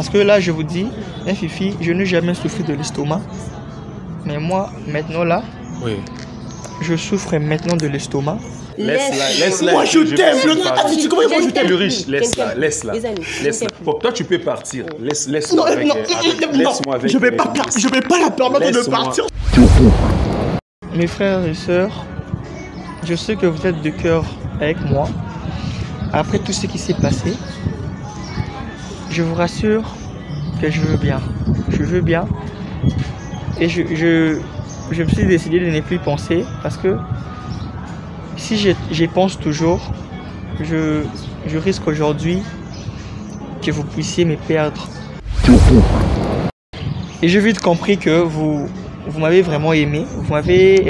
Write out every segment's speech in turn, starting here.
Parce que là, je vous dis, Fifi, je n'ai jamais souffert de l'estomac. Mais moi, maintenant là, oui. Je souffre maintenant de l'estomac. Laisse-la. Moi, je t'aime. Tu comprends? Moi, je t'aime. Le riche, laisse-la. Toi, tu peux partir. Laisse-moi avec. Laisse-moi avec. Je vais pas la permettre de partir. Mes frères et sœurs, je sais que vous êtes de cœur avec moi. Après tout ce qui s'est passé, je vous rassure que je veux bien. Je veux bien. Et je me suis décidé de ne plus penser parce que si j'y pense toujours, je risque aujourd'hui que vous puissiez me perdre. Et j'ai vite compris que vous m'avez vraiment aimé, vous m'avez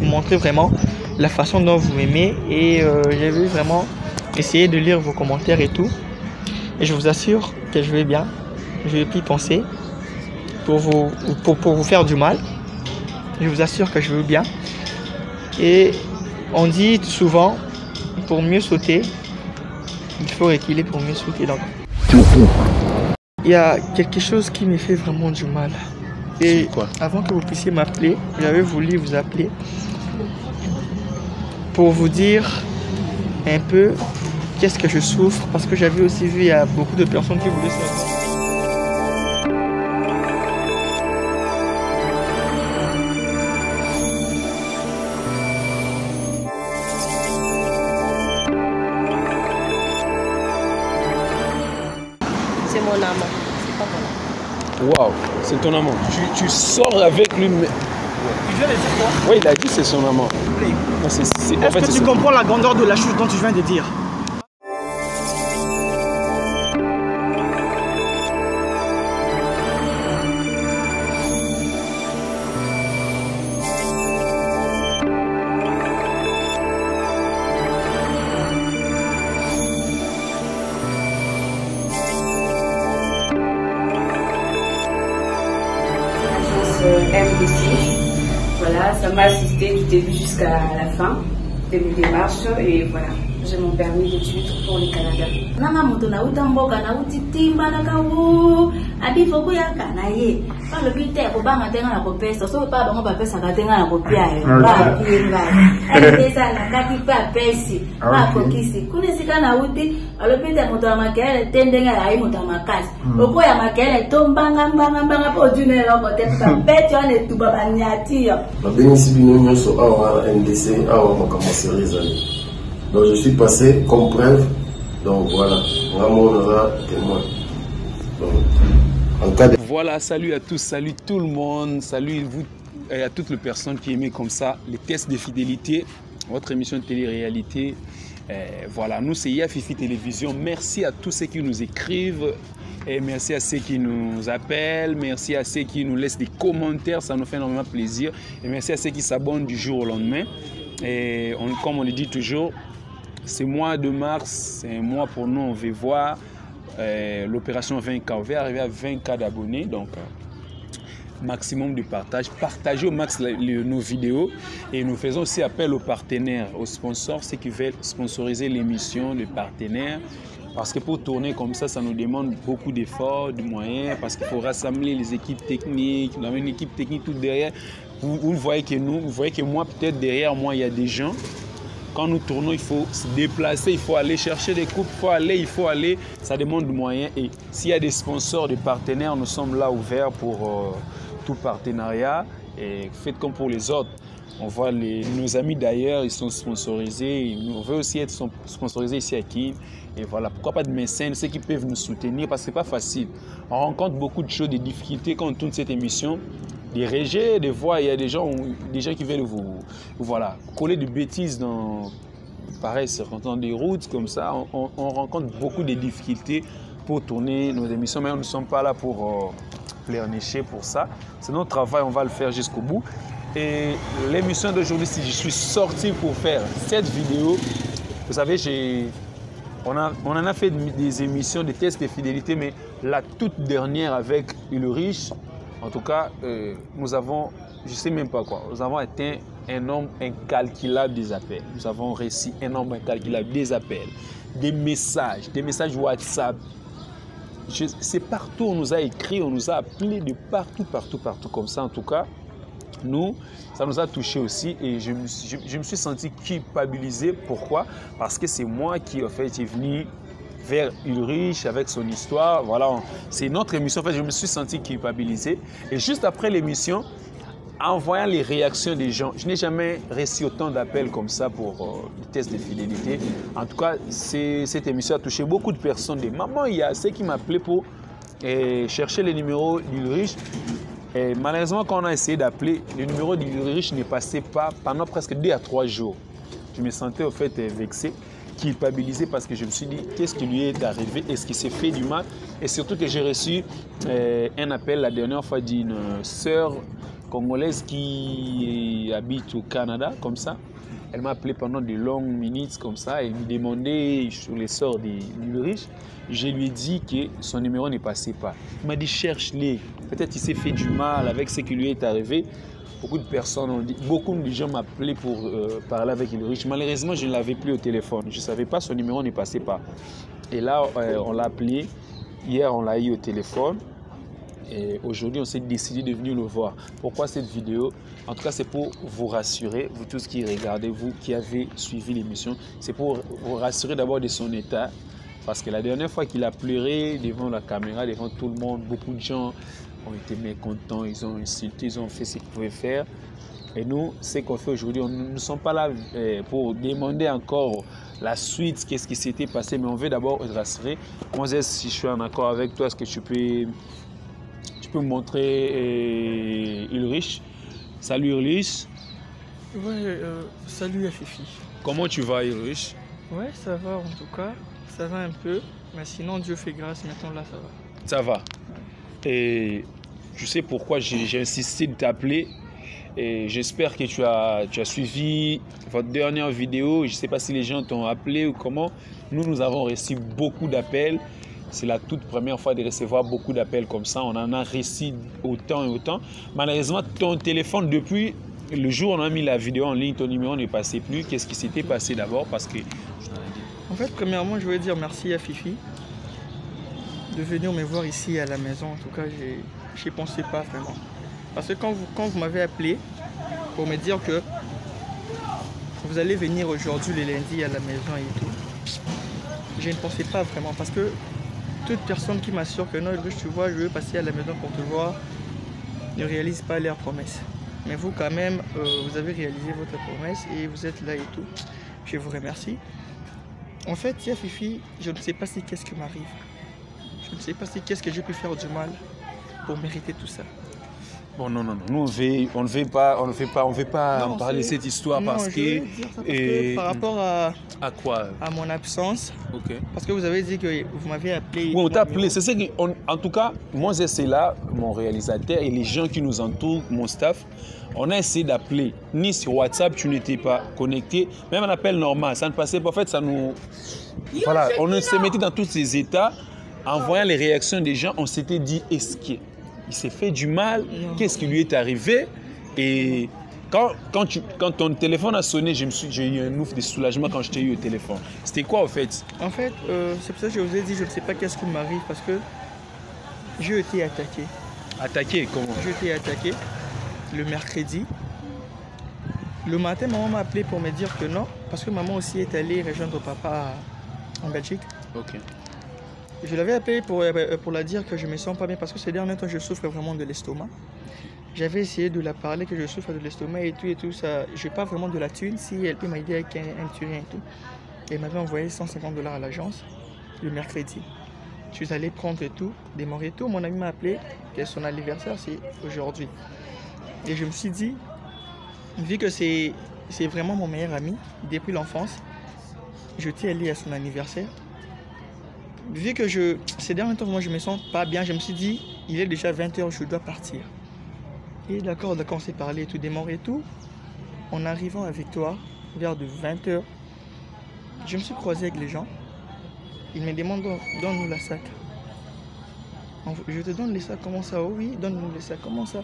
montré vraiment la façon dont vous m'aimez et j'ai vraiment essayé de lire vos commentaires et tout. Et je vous assure que je vais bien, je vais plus penser pour vous faire du mal. Je vous assure que je veux bien. Et on dit souvent, pour mieux sauter, il faut reculer pour mieux sauter. Donc, il y a quelque chose qui me fait vraiment du mal. Et avant que vous puissiez m'appeler, j'avais voulu vous appeler pour vous dire un peu qu'est-ce que je souffre. Parce que j'avais aussi vu, il y a beaucoup de personnes qui voulaient savoir. C'est mon amant, c'est pas mon amant. Waouh, c'est ton amant. Tu sors avec lui. Mais... Tu viens de dire quoi? Oui, il a dit c'est son amant. Est-ce que tu comprends la grandeur de la chose dont tu viens de dire? MDC. Voilà, ça m'a assisté du début jusqu'à la fin de mes démarches et voilà, j'ai mon permis d'études pour le Canada. Nana motona utamboka na utitimba na kawo adifoku ya kanaye pa le bite ko ba matenga na ko pesa so pa bango ba pesa ka tenga na ko pia ba kinga ai pesa na kati pa pesi ba ko kisi kunesika na uti alo bite motona makele tendenga ai motona makasi oko ya makele tombanga mbanga po dune lo ko te pa beti one tuba banyati yo babengisi bino nyonso awa NDC awa makambo series ali. Donc je suis passé comme preuve. Donc voilà, vraiment on a témoin. Donc, en cas de... Voilà, salut à tous, salut tout le monde, salut vous et à toutes les personnes qui aimaient comme ça les tests de fidélité, votre émission de télé-réalité. Voilà, nous c'est Fifi Télévision. Merci à tous ceux qui nous écrivent. Et merci à ceux qui nous appellent, merci à ceux qui nous laissent des commentaires, ça nous fait énormément plaisir. Et merci à ceux qui s'abonnent du jour au lendemain. Et comme on le dit toujours, ce mois de mars, c'est un mois pour nous, on veut voir l'opération 20K. On va arriver à 20K d'abonnés, donc maximum de partage. Partagez au max nos vidéos et nous faisons aussi appel aux partenaires, aux sponsors, ceux qui veulent sponsoriser l'émission, les partenaires. Parce que pour tourner comme ça nous demande beaucoup d'efforts, de moyens, parce qu'il faut rassembler les équipes techniques, on a une équipe technique tout derrière. Vous voyez que nous, vous voyez que moi, peut-être derrière moi, il y a des gens. Quand nous tournons, il faut se déplacer, il faut aller chercher des coupes, il faut aller, ça demande des moyens. Et s'il y a des sponsors, des partenaires, nous sommes là ouverts pour tout partenariat. Et faites comme pour les autres. On voit nos amis d'ailleurs, ils sont sponsorisés. On veut aussi être sponsorisés ici à Kiev. Et voilà, pourquoi pas de mécènes, ceux qui peuvent nous soutenir, parce que ce n'est pas facile. On rencontre beaucoup de choses, des difficultés quand on tourne cette émission. Des rejets, des voix, il y a des gens qui veulent vous voilà, coller des bêtises dans pareil, dans des routes comme ça. On rencontre beaucoup de difficultés pour tourner nos émissions, mais nous ne sommes pas là pour pleurnicher pour ça. C'est notre travail, on va le faire jusqu'au bout. Et l'émission d'aujourd'hui, si je suis sorti pour faire cette vidéo, vous savez, on en a fait des émissions, des tests de fidélité, mais la toute dernière avec le riche, en tout cas, nous avons, je ne sais même pas quoi, nous avons atteint un nombre incalculable des appels. Nous avons réussi un nombre incalculable des appels, des messages WhatsApp. C'est partout, on nous a écrit, on nous a appelé de partout comme ça. En tout cas, nous, ça nous a touché aussi et je me suis senti culpabilisé. Pourquoi? Parce que c'est moi qui, en fait, est venu vers Ulrich avec son histoire. Voilà, c'est notre émission. En fait, je me suis senti culpabilisé. Et juste après l'émission, en voyant les réactions des gens, je n'ai jamais reçu autant d'appels comme ça pour le test de fidélité. En tout cas, cette émission a touché beaucoup de personnes. Des mamans, il y a ceux qui m'appelaient pour chercher les numéros d'Ulrich. Et malheureusement, quand on a essayé d'appeler, le numéro d'Ulrich ne passait pas pendant presque 2 à 3 jours. Je me sentais au fait vexé, culpabilisé parce que je me suis dit qu'est-ce qui lui est arrivé, est-ce qu'il s'est fait du mal? Et surtout que j'ai reçu un appel la dernière fois d'une sœur congolaise qui habite au Canada, comme ça. Elle m'a appelé pendant de longues minutes comme ça. Elle me demandait sur les sorts d'Ulrich. Je lui ai dit que son numéro ne passait pas. Il m'a dit cherche-les. Peut-être il s'est fait du mal avec ce qui lui est arrivé. Beaucoup de personnes ont dit, beaucoup de gens m'appelaient pour parler avec Ulrich. Malheureusement, je ne l'avais plus au téléphone. Je ne savais pas, son numéro ne passait pas. Et là, on l'a appelé. Hier, on l'a eu au téléphone. Et aujourd'hui, on s'est décidé de venir le voir. Pourquoi cette vidéo? En tout cas, c'est pour vous rassurer, vous tous qui regardez, vous qui avez suivi l'émission. C'est pour vous rassurer d'abord de son état. Parce que la dernière fois qu'il a pleuré devant la caméra, devant tout le monde, beaucoup de gens ont été mécontents, ils ont insulté, ils ont fait ce qu'ils pouvaient faire. Et nous, ce qu'on fait aujourd'hui, nous ne sommes pas là pour demander encore la suite, qu'est-ce qui s'était passé, mais on veut d'abord être rassuré. Moi, si je suis en accord avec toi, est-ce que tu peux me montrer Ulrich? Salut Ulrich. Ouais, salut à Fifi. Comment tu vas Ulrich? Ouais, ça va en tout cas. Ça va un peu, mais sinon Dieu fait grâce, maintenant là ça va. Ça va. Et je sais pourquoi j'ai insisté de t'appeler. Et j'espère que tu as suivi votre dernière vidéo. Je ne sais pas si les gens t'ont appelé ou comment. Nous avons reçu beaucoup d'appels. C'est la toute première fois de recevoir beaucoup d'appels comme ça. On en a reçu autant et autant. Malheureusement, ton téléphone, depuis le jour où on a mis la vidéo en ligne, ton numéro ne passait plus. Qu'est-ce qui s'était passé d'abord? Parce que en fait, premièrement, je voulais dire merci à Fifi de venir me voir ici à la maison. En tout cas, je n'y pensais pas vraiment. Parce que quand vous m'avez appelé pour me dire que vous allez venir aujourd'hui le lundi à la maison et tout, je ne pensais pas vraiment. Parce que toute personne qui m'assure que non, tu vois, je veux passer à la maison pour te voir, ne réalise pas leurs promesses. Mais vous, quand même, vous avez réalisé votre promesse et vous êtes là et tout. Je vous remercie. En fait, Tia Fifi, je ne sais pas si qu'est-ce qui m'arrive. Je ne sais pas si qu'est-ce que je peux faire du mal pour mériter tout ça. Bon, non. Nous, on ne veut pas en parler de cette histoire parce que par rapport à quoi? À mon absence. Ok. Parce que vous avez dit que vous m'avez appelé. Oui, on t'a appelé. C'est ça en tout cas, moi, c'est là, mon réalisateur et les gens qui nous entourent, mon staff. On a essayé d'appeler, ni sur WhatsApp, tu n'étais pas connecté, même un appel normal, ça ne passait pas. En fait, ça nous... Voilà, on se mettait dans tous ces états. En voyant les réactions des gens, on s'était dit, est-ce qu'il s'est fait du mal? Qu'est-ce qui lui est arrivé? Et quand ton téléphone a sonné, j'ai eu un ouf de soulagement quand je t'ai eu au téléphone. C'était quoi, en fait? En fait, c'est pour ça que je vous ai dit, je ne sais pas qu'est-ce qui m'arrive, parce que j'ai été attaqué. Attaqué, comment? J'ai été attaqué. Le mercredi. Le matin, maman m'a appelé pour me dire que non, parce que maman aussi est allée rejoindre papa en Belgique. Ok. Je l'avais appelé pour la dire que je me sens pas bien parce que ces derniers temps, je souffre vraiment de l'estomac. J'avais essayé de la parler que je souffre de l'estomac et tout ça. Je n'ai pas vraiment de la thune. Si elle peut m'aider avec un turin et tout. Et elle m'avait envoyé 150 $ à l'agence le mercredi. Je suis allé prendre tout, démarrer tout. Mon ami m'a appelé que son anniversaire, c'est aujourd'hui. Et je me suis dit, vu que c'est vraiment mon meilleur ami depuis l'enfance, je tiens à aller à son anniversaire. Vu que ces derniers temps, moi je me sens pas bien, je me suis dit, il est déjà 20 h, je dois partir. Et d'accord, on s'est parlé, tout démarré et tout. En arrivant à Victoire, vers de 20 h, je me suis croisé avec les gens. Ils me demandent, donne-nous la sac. Je te donne les sacs, comment ça? Oh oui, donne-nous les sacs, comment ça?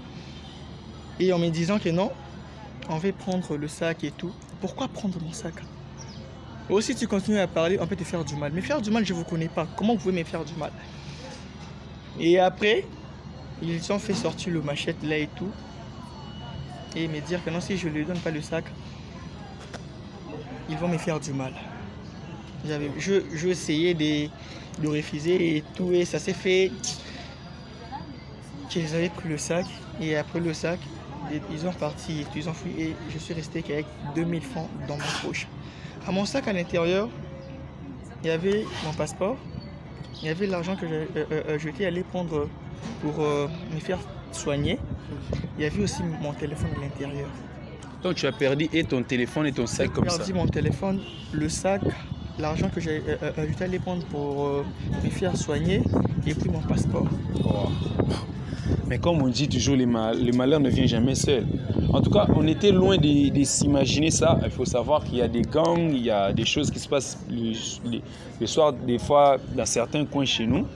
Et en me disant que non, on va prendre le sac et tout. Pourquoi prendre mon sac? Aussi, tu continues à parler, on peut te faire du mal. Mais faire du mal, je ne vous connais pas. Comment vous pouvez me faire du mal? Et après, ils ont fait sortir le machette là et tout. Et me dire que non, si je ne lui donne pas le sac, ils vont me faire du mal. Je essayais de refuser et tout. Et ça s'est fait qu'ils avaient pris le sac. Et après le sac, ils ont parti, ils ont fui. Et je suis resté qu'avec 2000 francs dans ma poche. À mon sac à l'intérieur, il y avait mon passeport. Il y avait l'argent que j'étais allé prendre pour me faire soigner. Il y avait aussi mon téléphone à l'intérieur. Donc tu as perdu et ton téléphone et ton sac comme ça? J'ai perdu mon téléphone, le sac, l'argent que j'étais allé prendre pour me faire soigner et puis mon passeport. Oh. Mais comme on dit toujours, le malheur ne vient jamais seul. En tout cas, on était loin de s'imaginer ça. Il faut savoir qu'il y a des gangs, il y a des choses qui se passent le soir, des fois, dans certains coins chez nous.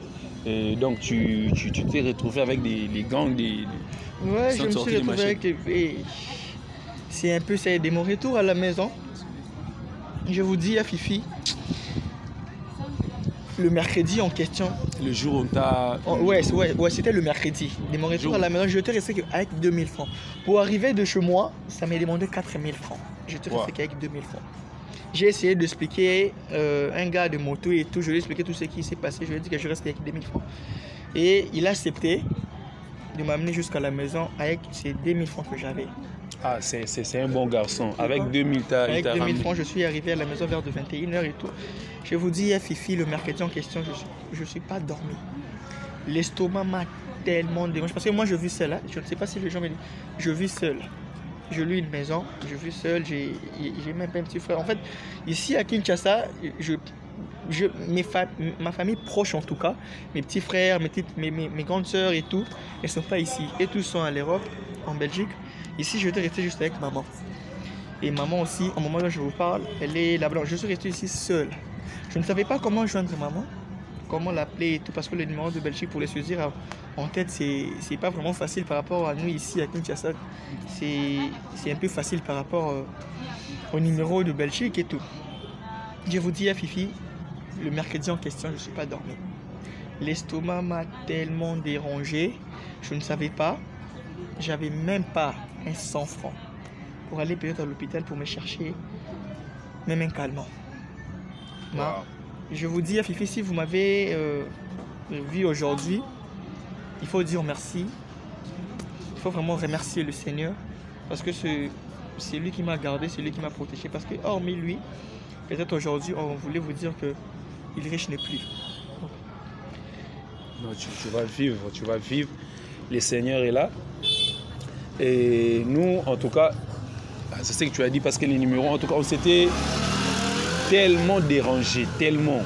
Et donc, tu t'es retrouvé avec des gangs, ouais, je me suis retrouvé avec... C'est un peu ça. De mon retour à la maison, je vous dis à Fifi, le mercredi en question. Le jour où on t'a... Ouais, c'était le mercredi. De mon retour à la maison, je t'ai resté avec 2000 francs. Pour arriver de chez moi, ça m'a demandé 4000 francs. Je t'ai resté avec 2000 francs. J'ai essayé d'expliquer un gars de moto et tout. Je lui ai expliqué tout ce qui s'est passé. Je lui ai dit que je reste avec 2000 francs. Et il a accepté de m'amener jusqu'à la maison avec ces 2000 francs que j'avais. Ah, c'est un bon garçon. Avec 2000, avec 2000 francs, je suis arrivé à la maison vers de 21h et tout. Je vous dis, Fifi, le mercredi en question, je ne suis pas dormi. L'estomac m'a tellement dérangé. Parce que moi, je vis seul. Hein. Je ne sais pas si les gens me disent. Je vis seul. Je loue une maison. Je vis seul. J'ai même pas un petit frère. En fait, ici à Kinshasa, ma famille proche en tout cas, mes petits frères, mes grandes sœurs et tout, elles ne sont pas ici. Et tous sont à l'Europe, en Belgique. Ici, je vais rester juste avec maman. Et maman aussi, au moment où je vous parle, elle est là-bas. Je suis resté ici seul. Je ne savais pas comment joindre maman, comment l'appeler et tout, parce que le numéro de Belgique pour les saisir en tête, c'est pas vraiment facile par rapport à nous ici à Kinshasa. C'est un peu facile par rapport au numéro de Belgique et tout. Je vous dis à Fifi, le mercredi en question, je ne suis pas dormi. L'estomac m'a tellement dérangé, je ne savais pas. J'avais même pas un 100 francs pour aller peut-être à l'hôpital pour me chercher même un calmant. Wow. Je vous dis à Fifi, si vous m'avez vu aujourd'hui, il faut dire merci. Il faut vraiment remercier le Seigneur parce que c'est lui qui m'a gardé, c'est lui qui m'a protégé. Parce que hormis lui, peut-être aujourd'hui, on voulait vous dire que il riche n'est plus. Non, tu vas vivre. Le Seigneur est là. Et nous, en tout cas, c'est ce que tu as dit parce que les numéros, en tout cas, on s'était tellement dérangé, tellement.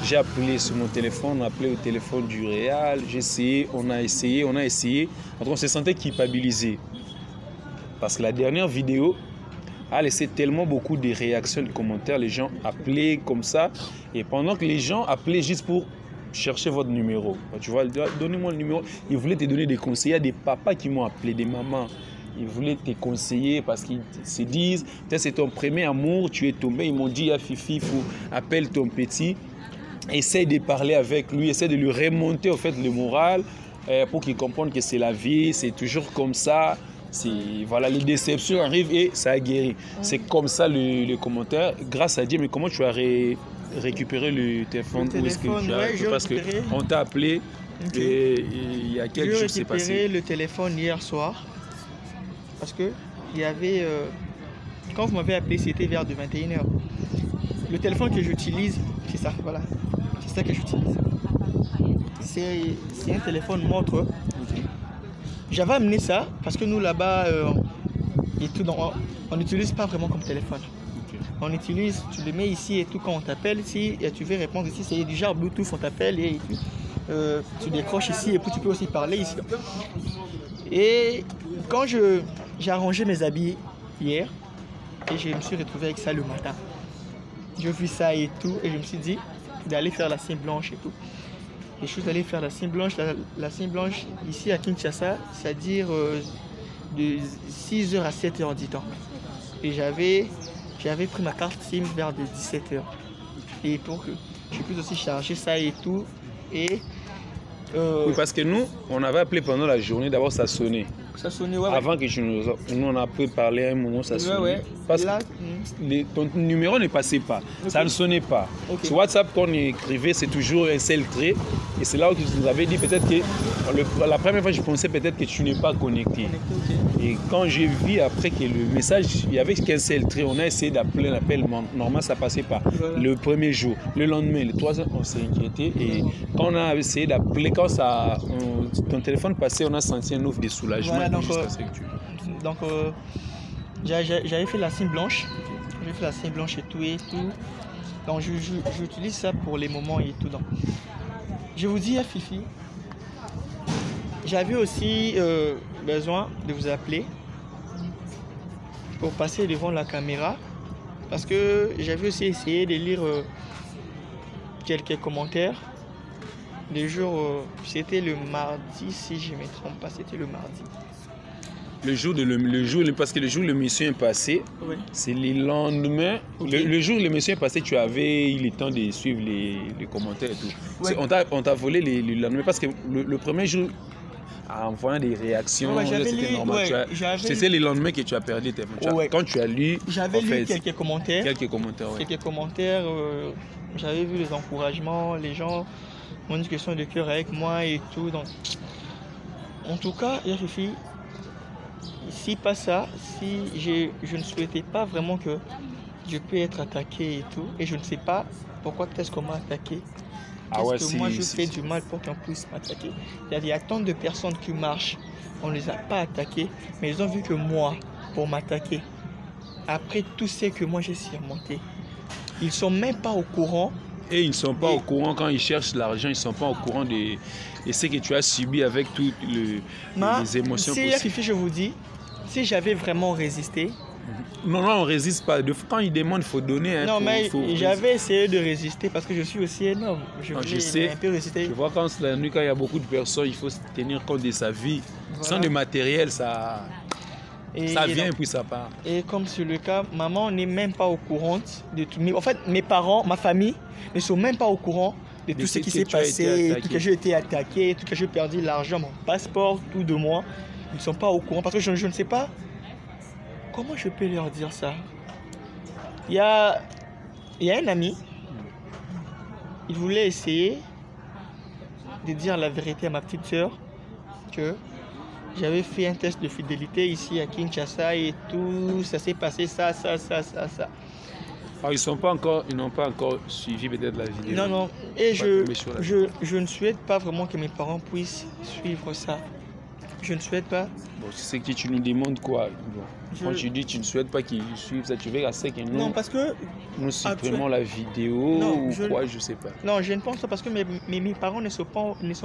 J'ai appelé sur mon téléphone, on a appelé au téléphone du Réal, j'ai essayé, on a essayé. En tout cas, on se sentait culpabilisé. Parce que la dernière vidéo a laissé tellement beaucoup de réactions, de commentaires, les gens appelaient comme ça. Et pendant que les gens appelaient juste pour chercher votre numéro, tu vois, donnez-moi le numéro. Ils voulaient te donner des conseils. Il y a des papas qui m'ont appelé, des mamans. Ils voulaient te conseiller parce qu'ils se disent, peut-être c'est ton premier amour, tu es tombé. Ils m'ont dit à Fifi, appelle ton petit, essaye de parler avec lui, essaye de lui remonter au fait le moral pour qu'il comprenne que c'est la vie, c'est toujours comme ça. Voilà, les déceptions arrivent et ça a guéri. C'est comme ça le commentaire. Grâce à Dieu, mais comment tu as récupéré le téléphone? Où est-ce que tu as parce qu'on t'a appelé et il y a quelques jours c'est passé. J'ai récupéré le téléphone hier soir parce que il y avait quand vous m'avez appelé, c'était vers de 21h. Le téléphone que j'utilise, c'est ça, voilà. C'est ça que j'utilise. C'est un téléphone montre. J'avais amené ça parce que nous là-bas, on n'utilise pas vraiment comme téléphone. On utilise, tu le mets ici et tout quand on t'appelle. Si tu veux répondre ici, c'est déjà Bluetooth, on t'appelle et tu décroches ici et puis tu peux aussi parler ici. Et quand j'ai arrangé mes habits hier et je me suis retrouvé avec ça le matin. J'ai vu ça et tout et je me suis dit d'aller faire la Sainte Blanche et tout. Et je suis allé faire la Sainte Blanche. La Sainte Blanche ici à Kinshasa, c'est-à-dire de 6h à 7h du temps. Et j'avais pris ma carte SIM vers de 17h. Et pour que je puisse aussi charger ça et tout. Et Oui, parce que nous, on avait appelé pendant la journée, d'abord ça sonnait. Ça sonnait, ouais. Avant que nous on a pu parler à un moment, ça sonnait. Ouais. Parce que ton numéro ne passait pas, ça ne sonnait pas. Okay. Sur WhatsApp, quand on écrivait, c'est toujours un seul trait. Et c'est là où tu nous avais dit peut-être que la première fois, je pensais peut-être que tu n'es pas connecté. Okay. Et quand j'ai vu après que le message, il n'y avait qu'un seul trait, on a essayé d'appeler l'appel normal, ça ne passait pas. Voilà. Le premier jour, le lendemain, le troisième, on s'est inquiété. Et quand on a essayé d'appeler, quand ton téléphone passait, on a senti un ouf de soulagement. Voilà, donc, j'avais fait la signe blanche. J'ai fait la signe blanche et tout. Donc j'utilise ça pour les moments et tout. Donc, je vous dis à Fifi, j'avais aussi besoin de vous appeler pour passer devant la caméra parce que j'avais aussi essayé de lire quelques commentaires. Les jours, c'était le mardi, si je ne me trompe pas, c'était le mardi. Parce que le jour où l'émission est passée, oui. C'est le lendemain. Okay. Le jour où l'émission est passée, tu avais eu le temps de suivre les commentaires et tout. Oui. On t'a volé le lendemain parce que le premier jour, en voyant des réactions, c'était normal. Ouais, c'est le lendemain que tu as perdu tes ouais. Quand tu as lu, j'avais lu quelques commentaires. Quelques commentaires, ouais. Quelques commentaires. J'avais vu les encouragements, les gens ont une discussion de cœur avec moi et tout. Donc, en tout cas, il y a Fifi. Si pas ça, si je ne souhaitais pas vraiment que je peux être attaqué et tout, et je ne sais pas pourquoi peut-être qu'on m'a attaqué. Parce que moi je fais du mal pour qu'on puisse m'attaquer. Il y a tant de personnes qui marchent, on ne les a pas attaquées, mais ils ont vu que moi, pour m'attaquer, après tout ce que moi j'ai surmonté, ils ne sont même pas au courant. Et ils ne sont pas au courant quand ils cherchent l'argent, ils ne sont pas au courant de ce que tu as subi avec toutes les émotions possibles. Fifi, je vous dis, si j'avais vraiment résisté... Non, on ne résiste pas. Quand ils demandent, il faut donner. Non, mais j'avais essayé de résister parce que je suis aussi énorme. Je sais. Un peu résister. Je vois quand la nuit, quand il y a beaucoup de personnes, il faut tenir compte de sa vie. Voilà. Sans de matériel, ça vient et puis ça part. Et comme c'est le cas, maman n'est même pas au courant de tout. En fait, mes parents, ma famille, ne sont même pas au courant de tout ce qui s'est passé, tout que j'ai été attaqué, tout que j'ai perdu l'argent, mon passeport, tout de moi. Ils ne sont pas au courant parce que je ne sais pas comment je peux leur dire ça. Il y a un ami, il voulait essayer de dire la vérité à ma petite soeur que j'avais fait un test de fidélité ici à Kinshasa et tout, ça s'est passé ça. Alors ils n'ont pas encore suivi peut-être la vidéo. Non. Et je ne souhaite pas vraiment que mes parents puissent suivre ça. Je ne souhaite pas. Bon, c'est que tu nous demandes quoi? Quand tu dis que tu ne souhaites pas qu'ils suivent ça, tu veux assez que nous... Non, parce que... Nous supprimons la vidéo quoi, je ne sais pas. Non, je ne pense pas parce que mes parents ne sont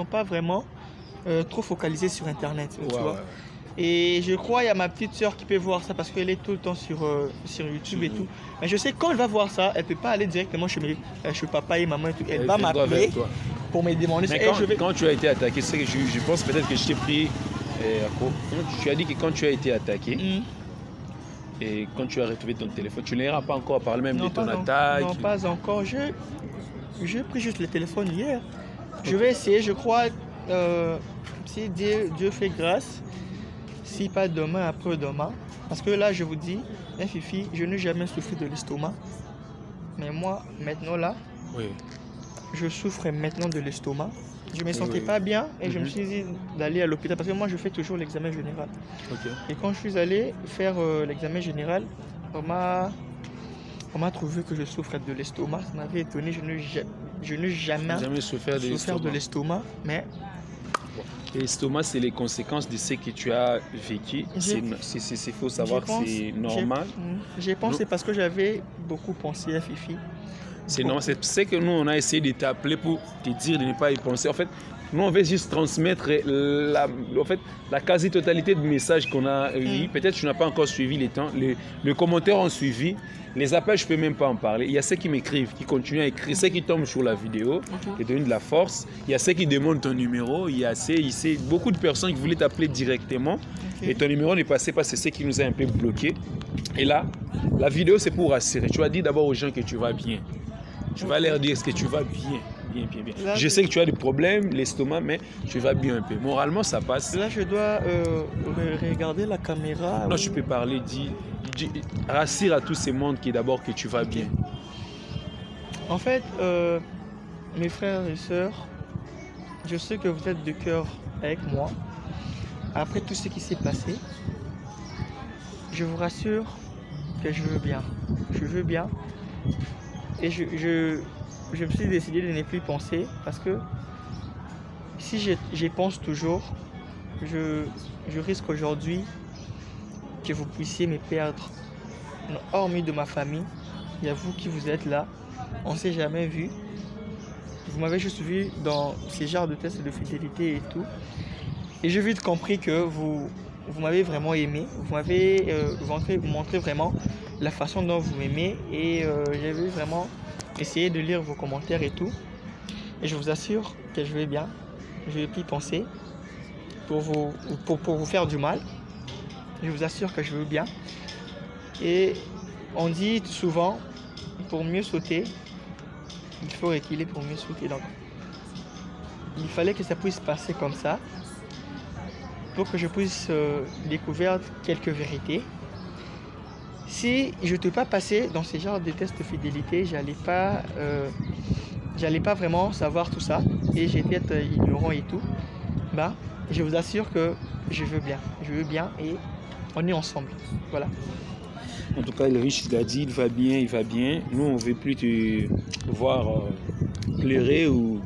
pas vraiment trop focalisés sur Internet. Tu vois. Ouais. Et je crois qu'il y a ma petite soeur qui peut voir ça parce qu'elle est tout le temps sur YouTube et tout. Mais je sais quand elle va voir ça, elle ne peut pas aller directement chez papa et maman et tout. Elle va m'appeler pour me demander... Mais quand tu as été attaqué, c'est que je pense peut-être que je t'ai pris... Tu as dit que quand tu as été attaqué et quand tu as retrouvé ton téléphone, tu n'iras pas encore parler même de ton attaque? Non, pas encore. J'ai pris juste le téléphone hier. Okay. Je vais essayer, je crois, si Dieu fait grâce, si pas demain, après-demain. Parce que là, je vous dis, Fifi, je n'ai jamais souffert de l'estomac. Mais moi, maintenant là, je souffre maintenant de l'estomac. Je ne me sentais pas bien et je me suis dit d'aller à l'hôpital parce que moi je fais toujours l'examen général. Okay. Et quand je suis allé faire l'examen général, on m'a trouvé que je souffrais de l'estomac. Ça m'avait étonné, je n'ai jamais souffert de l'estomac. Mais... Et l'estomac, c'est les conséquences de ce que tu as vécu. Il faut savoir que c'est normal. J'ai pensé parce que j'avais beaucoup pensé à Fifi. C'est normal, c'est que nous on a essayé de t'appeler pour te dire de ne pas y penser. En fait, nous on veut juste transmettre la quasi-totalité de messages qu'on a eu. Peut-être que tu n'as pas encore suivi les temps. Les commentaires ont suivi. Les appels, je ne peux même pas en parler. Il y a ceux qui m'écrivent, qui continuent à écrire, ceux qui tombent sur la vidéo et donnent de la force. Il y a ceux qui demandent ton numéro. Il y a beaucoup de personnes qui voulaient t'appeler directement. Et ton numéro n'est passé parce que c'est ce qui nous a un peu bloqués. Et là, la vidéo c'est pour rassurer. Tu as dit d'abord aux gens que tu vas bien. Tu vas leur dire est-ce que tu vas bien. bien, bien, bien. Là, je sais que tu as des problèmes, l'estomac, mais tu vas bien un peu. Moralement, ça passe. Là, je dois regarder la caméra. Non, ou... je peux parler, rassure à tous ces mondes qui d'abord que tu vas bien. En fait, mes frères et sœurs, je sais que vous êtes de cœur avec moi. Après tout ce qui s'est passé, je vous rassure que je veux bien. Je veux bien. Et je me suis décidé de ne plus penser parce que si j'y pense toujours, je risque aujourd'hui que vous puissiez me perdre. Hormis de ma famille, il y a vous qui vous êtes là. On ne s'est jamais vu. Vous m'avez juste vu dans ces genres de tests de fidélité et tout. Et j'ai vite compris que vous m'avez vraiment aimé. Vous m'avez montré vraiment la façon dont vous m'aimez. Et j'ai vraiment essayé de lire vos commentaires et tout. Et je vous assure que je vais bien. Je vais plus penser pour vous faire du mal. Je vous assure que je veux bien. Et on dit souvent, pour mieux sauter, il faut reculer pour mieux sauter. Donc, il fallait que ça puisse passer comme ça pour que je puisse découvrir quelques vérités. Si je n'étais pas passé dans ce genre de tests de fidélité, j'allais pas vraiment savoir tout ça et j'étais être ignorant et tout. Bah, je vous assure que je veux bien et on est ensemble. Voilà. En tout cas, le riche, il a dit, il va bien. Nous, on ne veut plus te voir pleurer ou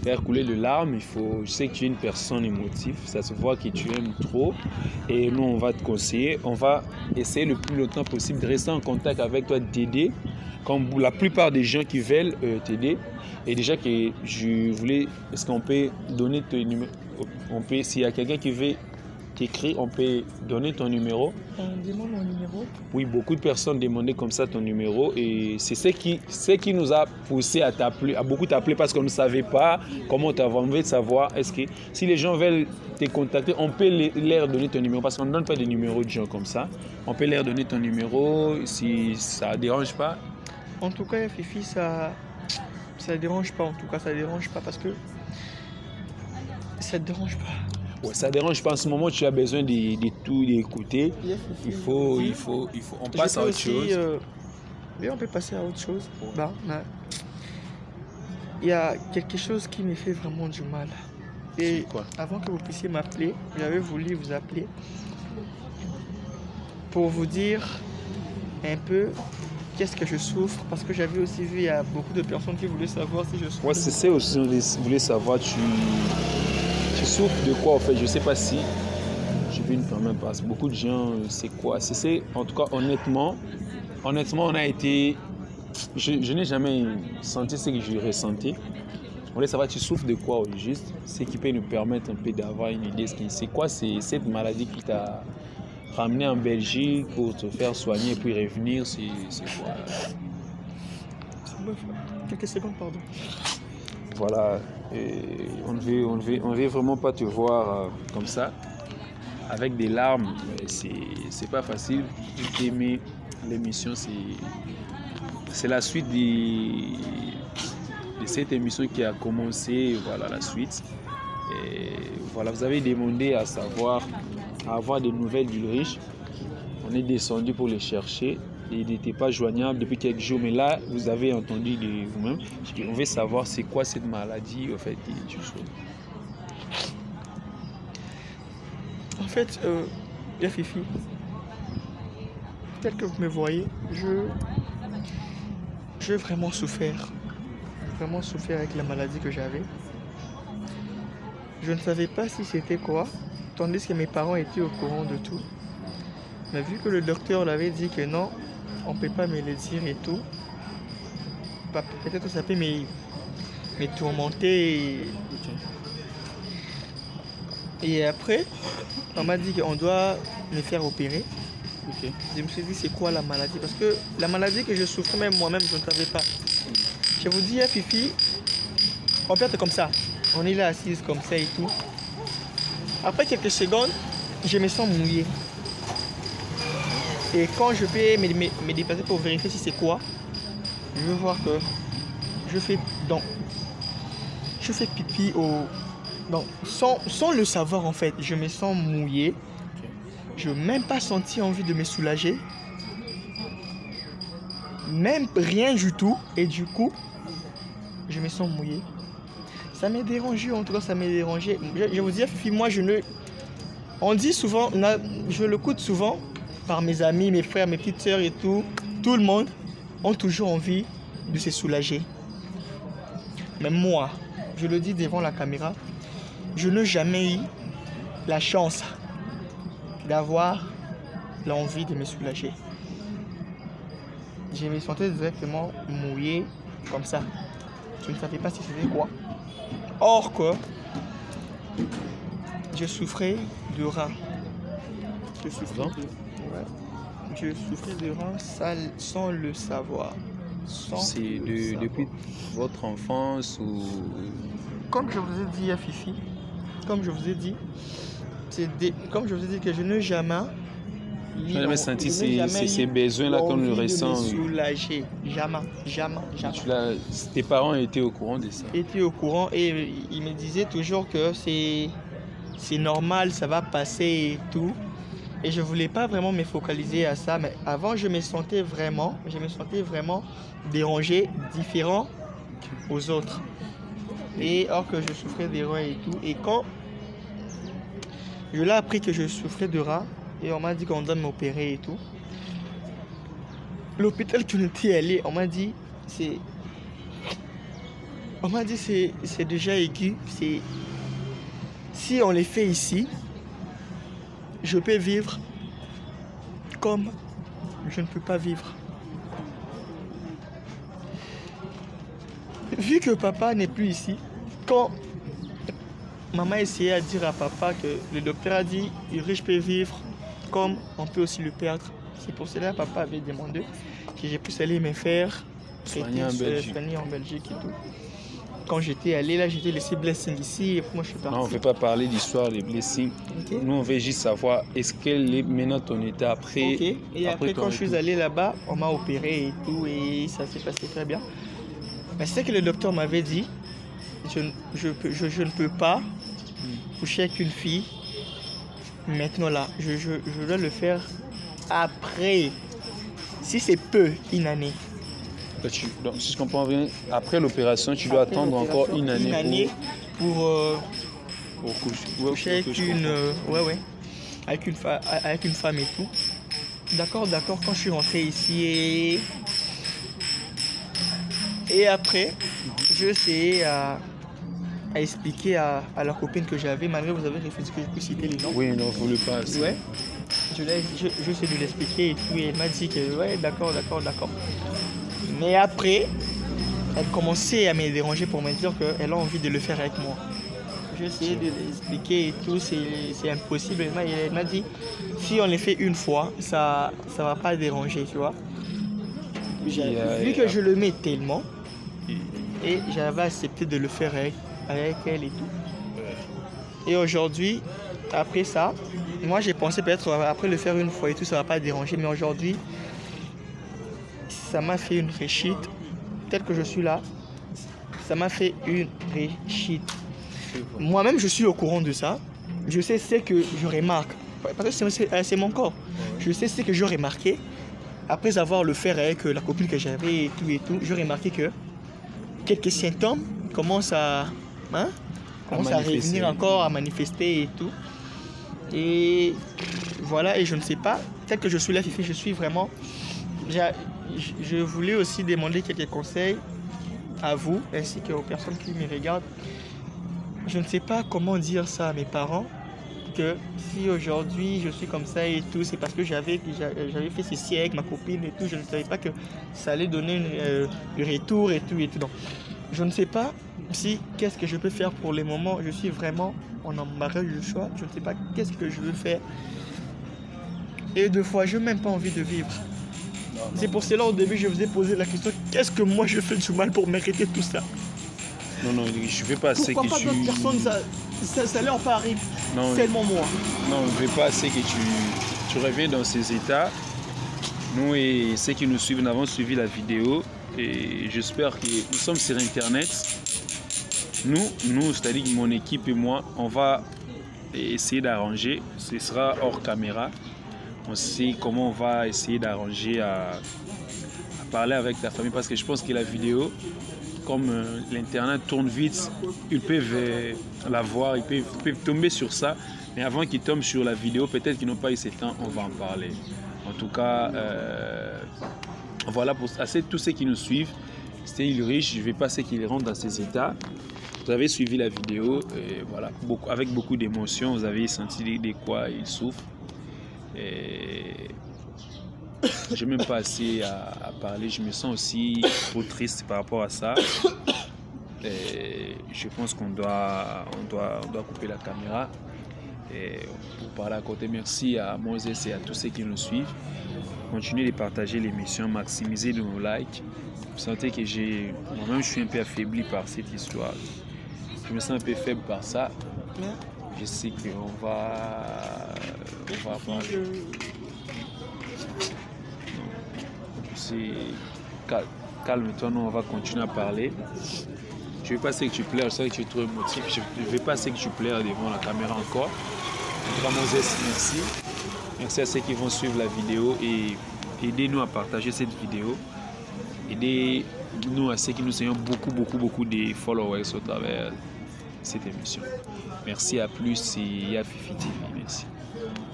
faire couler de larmes. Je sais que tu es une personne émotive, ça se voit que tu aimes trop. Et nous, on va te conseiller. On va essayer le plus longtemps possible de rester en contact avec toi, t'aider, comme la plupart des gens qui veulent t'aider. Et déjà que je voulais, est-ce qu'on peut donner ton numéro? S'il y a quelqu'un qui veut t'écrire, on peut donner ton numéro. On demande mon numéro. Oui, beaucoup de personnes demandaient comme ça ton numéro et c'est ce qui nous a poussé à beaucoup t'appeler parce qu'on ne savait pas comment t'avoir. On veut savoir, est-ce que si les gens veulent te contacter, on peut leur donner ton numéro parce qu'on ne donne pas de numéro de gens comme ça. On peut leur donner ton numéro si ça ne dérange pas. En tout cas, Fifi, ça dérange pas. En tout cas, ça dérange pas parce que ça ne dérange pas. Ouais, ça dérange pas. En ce moment, tu as besoin de tout d'écouter. Il faut, on passe à autre chose. Mais on peut passer à autre chose. Bah, il y a quelque chose qui me fait vraiment du mal. Et avant que vous puissiez m'appeler, j'avais voulu vous appeler pour vous dire un peu qu'est-ce que je souffre. Parce que j'avais aussi vu, il y a beaucoup de personnes qui voulaient savoir si je souffre. Ouais, c'est ça aussi, on voulait savoir, tu souffres de quoi en fait? Je sais pas si je vais me permettre parce que beaucoup de gens c'est quoi. En tout cas honnêtement on a été. Je n'ai jamais senti ce que j'ai ressenti. On voulait savoir tu souffres de quoi au juste, ce qui peut nous permettre un peu d'avoir une idée. C'est quoi cette maladie qui t'a ramené en Belgique pour te faire soigner et puis revenir, c'est quoi? Quelques secondes, pardon. Voilà, et on ne veut vraiment pas te voir comme ça, avec des larmes. C'est pas facile. Aimer l'émission, c'est la suite de cette émission qui a commencé. Voilà la suite. Et voilà, vous avez demandé à avoir des nouvelles du riche. On est descendu pour les chercher. Il n'était pas joignable depuis quelques jours, mais là, vous avez entendu de vous-même. On veut savoir c'est quoi cette maladie, en fait, En fait, bien Fifi, tel que vous me voyez, je vraiment souffert avec la maladie que j'avais. Je ne savais pas si c'était quoi, tandis que mes parents étaient au courant de tout. Mais vu que le docteur l'avait dit que non, on ne peut pas me le dire et tout, peut-être ça peut me tourmenter. Et après, on m'a dit qu'on doit me faire opérer. Je me suis dit c'est quoi la maladie? Parce que la maladie que je souffrais, même moi-même, je ne savais pas. Je vous dis, Fifi, on peut être comme ça. On est là assise comme ça et tout. Après quelques secondes, je me sens mouillé. Et quand je peux me déplacer pour vérifier si c'est quoi, je veux voir que je fais donc je fais pipi donc, sans le savoir en fait, je me sens mouillé. Je n'ai même pas senti envie de me soulager. Même rien du tout. Et du coup, je me sens mouillé. Ça m'a dérangé, en tout cas ça m'a dérangé. Je vous dis, Fifi, moi on dit souvent, je l'écoute souvent par mes amis, mes frères, mes petites sœurs et tout. Tout le monde ont toujours envie de se soulager. Mais moi, je le dis devant la caméra, je n'ai jamais eu la chance d'avoir l'envie de me soulager. Je me sentais directement mouillé comme ça. Je ne savais pas si c'était quoi. Or que je souffrais de reins. Je souffrais de reins sans le savoir. C'est depuis votre enfance ou... Comme je vous ai dit à Fifi, comme je vous ai dit que je n'ai jamais senti ces besoins-là qu'on le ressent. Soulager. Jamais. Tes parents étaient au courant de ça? Étaient au courant et ils me disaient toujours que c'est normal, ça va passer et tout. Et je ne voulais pas vraiment me focaliser à ça. Mais avant, je me sentais vraiment dérangé, différent aux autres. Et or que je souffrais des reins et tout. Et quand je l'ai appris que je souffrais de reins, et on m'a dit qu'on doit m'opérer et tout. L'hôpital que j'étais allé, on m'a dit c'est déjà aigu. Si on les fait ici, je peux vivre comme je ne peux pas vivre. Vu que papa n'est plus ici, quand maman essayait à dire à papa que le docteur a dit je peux vivre comme on peut aussi le perdre. C'est pour cela que papa avait demandé que j'ai pu aller me faire soigner en Belgique et tout. Quand j'étais allé là, j'étais laissé Blessing ici et moi je suis parti. Non, on ne veut pas parler d'histoire des Blessing. Okay. Nous on veut juste savoir est-ce qu'elle est maintenant ton état après. Okay. Et après quand je suis allé là-bas, on m'a opéré et tout et ça s'est passé très bien. Mais c'est ce que le docteur m'avait dit. Je ne peux pas coucher avec une fille maintenant là. Je dois le faire après. Si c'est peu, une année. Donc, si je comprends bien, après l'opération, tu dois attendre encore une année pour coucher avec avec une femme et tout. D'accord. Quand je suis rentré ici et après, je essayais à expliquer à la copine que j'avais, malgré que vous avez refusé que je puisse citer les noms. Oui, non, vous le passez. Ouais. Je essayé de l'expliquer et tout, et elle m'a dit que ouais, d'accord. Mais après, elle commençait à me déranger pour me dire qu'elle a envie de le faire avec moi. J'ai essayé de l'expliquer et tout, c'est impossible. Elle m'a dit, si on le fait une fois, ça va pas déranger, tu vois. Vu que je le mets tellement, et j'avais accepté de le faire avec elle et tout. Et aujourd'hui, après ça, moi j'ai pensé peut-être après le faire une fois et tout, ça va pas déranger. Mais aujourd'hui, ça m'a fait une réussite. Tel que je suis là, ça m'a fait une réussite. Moi-même, je suis au courant de ça. Je sais ce que je remarque. Parce que c'est mon corps. Je sais ce que je remarqué. Après avoir le fait avec la copine que j'avais et tout, je remarqué que quelques symptômes commencent à revenir encore, à manifester et tout. Et voilà, et je ne sais pas. Tel que je suis là, Fifi, je suis vraiment... Je voulais aussi demander quelques conseils à vous, ainsi qu'aux personnes qui me regardent. Je ne sais pas comment dire ça à mes parents, que si aujourd'hui je suis comme ça et tout, c'est parce que j'avais fait ceci avec ma copine et tout, je ne savais pas que ça allait donner le retour et tout. Donc, je ne sais pas si qu'est-ce que je peux faire pour les moments. Je suis vraiment en embarras du choix. Je ne sais pas qu'est-ce que je veux faire. Et deux fois, je n'ai même pas envie de vivre. C'est pour cela au début je vous ai posé la question, qu'est-ce que moi je fais du mal pour mériter tout ça? Non, je ne veux pas assez que tu... Pourquoi pas d'autres personnes, ça leur pas arrive, seulement moi? Non, je ne veux pas assez que tu reviens dans ces états. Nous et ceux qui nous suivent, nous avons suivi la vidéo et j'espère que nous sommes sur Internet. Nous c'est-à-dire mon équipe et moi, on va essayer d'arranger. Ce sera hors caméra. On sait comment on va essayer d'arranger à parler avec ta famille, parce que je pense que la vidéo, comme l'internet tourne vite, ils peuvent la voir, ils peuvent tomber sur ça, mais avant qu'ils tombent sur la vidéo, peut-être qu'ils n'ont pas eu ce temps, on va en parler. En tout cas, voilà pour tous ceux qui nous suivent. C'était Ulrich, je ne vais pas ceux qui rentrent dans ces états. Vous avez suivi la vidéo, et voilà, avec beaucoup d'émotion, vous avez senti de quoi il souffre. Je n'ai même pas assez à parler, je me sens aussi trop triste par rapport à ça. Et je pense qu'on doit couper la caméra et pour parler à côté. Merci à Moses et à tous ceux qui nous suivent. Continuez de partager l'émission, maximiser nos likes. Vous sentez que moi-même je suis un peu affaibli par cette histoire. Je me sens un peu faible par ça. Je sais qu'on va parler. Calme-toi, nous on va continuer à parler. Je ne veux pas que tu pleures, je sais que tu es trop émotif. Je ne veux pas que tu pleures devant la caméra encore. Moses, merci. Merci à ceux qui vont suivre la vidéo et aidez-nous à partager cette vidéo. Aidez-nous à ceux qui nous ayons beaucoup de followers au travers cette émission. Merci, à plus et à Fifi TV. Merci.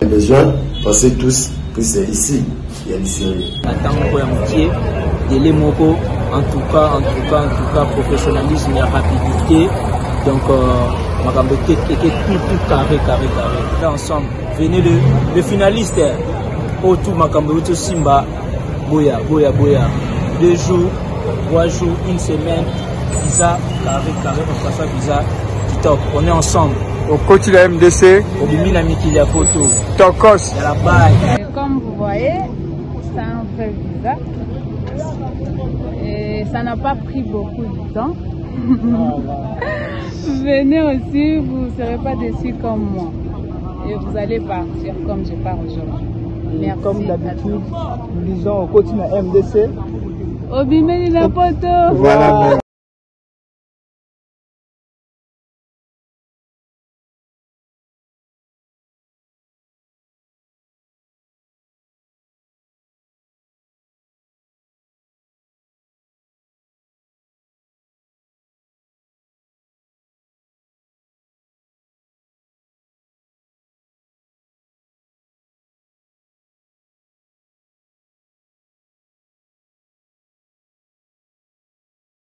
Les gens pensaient tous que c'est ici, il y a du sérieux. En tout cas, professionnalisme et rapidité. Donc, tout carré. Là, ensemble, venez le finaliste. Autour Makambo Simba, Boya. 2 jours, 3 jours, 1 semaine, visa, carré, on passe à visa, top. On est ensemble. Au coach de la MDC, au Bimina Mikilia Poto, Tokos, la baille. Comme vous voyez, c'est un vrai visa. Et ça n'a pas pris beaucoup de temps. Venez aussi, vous ne serez pas déçus comme moi. Et vous allez partir comme je pars aujourd'hui. Merci. Comme d'habitude, nous disons au coach de la MDC, au Bimina Poto. Voilà.